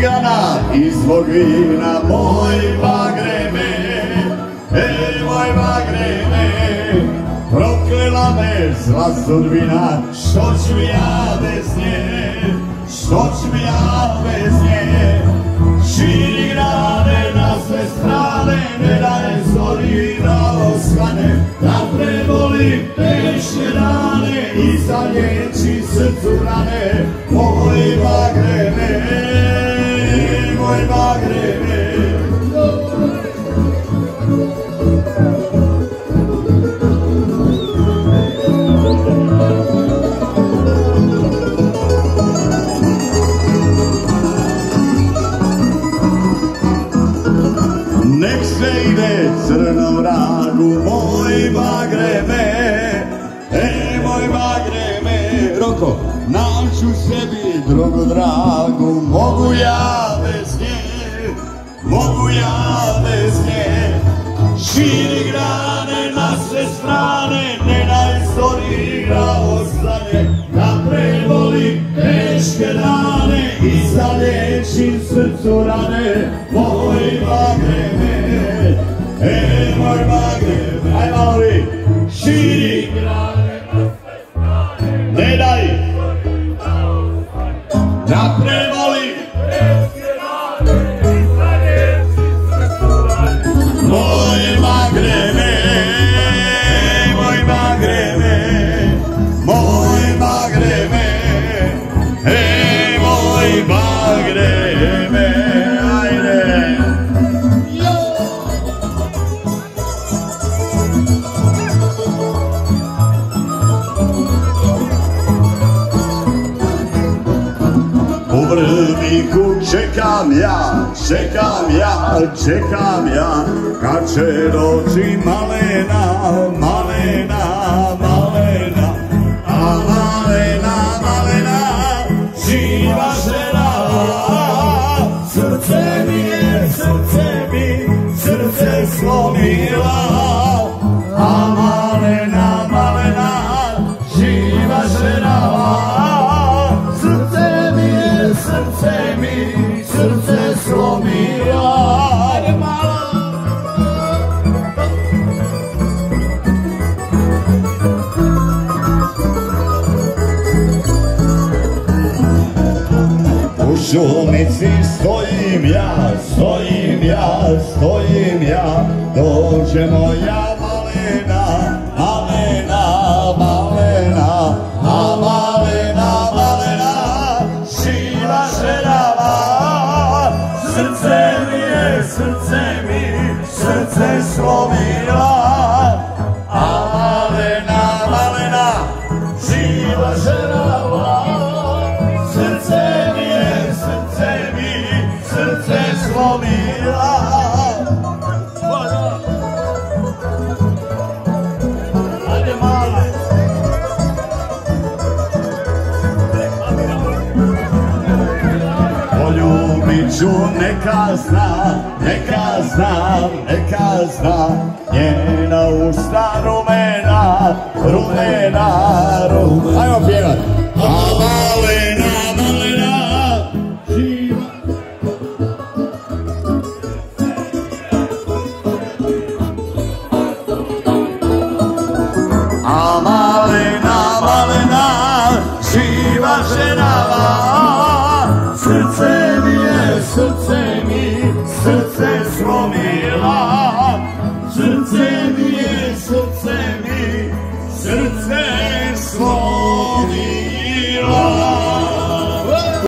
cigana i svog vina. Moj bagreme, moj bagreme, proklela me zla sudbina. Što ću ja bez nje, što ću ja bez nje? Širi grane na sve strane, ne daje zori da osvane, da preboli teške rane i zalječi srcu rane. Moj bagreme, moj bagreme. Nek se ide crnom vragu, moj bagreme, moj bagreme. Roko, naću sebi drugu dragu, mogu ja bez nje, mogu ja bez nje. Širi grane na sve strane, ne daj zori da ostane, da preboli teške rane i zalječi srcu rane. Moj bagreme, moj bagreme. Aj malo vi. Širi grane na sve strane, ne daj da preboli teške rane i zalječi srcu rane. Moj bagreme, moj bagreme, moj bagreme, moj bagreme. Ajde. U Brniku čekam ja, čekam ja, čekam ja, kad će doći Malena, Malena, Malena. A Malena, Malena, živa žena, srce mi je, srce mi, srce slomila. A Malena, Malena, živa žena, srce mi je, srce mi, srce slomila. Ajde malo. U šumici stojim ja, stojim ja, stojim ja, dođe moja Malena, Malena, Malena. A Malena, Malena, živa žena, srce mi je, srce mi, srce slomila. A Malena, Malena, živa žena, srce mi je, srce mi, srce slomila. Ajde mala. Poljubit ću, neka zna, neka zna, neka zna, njena usta rumena, rumena, rumena. Ajmo pjevat. A Malena, Malena, živa. A Malena, Malena, živa žena, srce mi je, srce mi, srce slomila. Srce mi je, srce mi, srce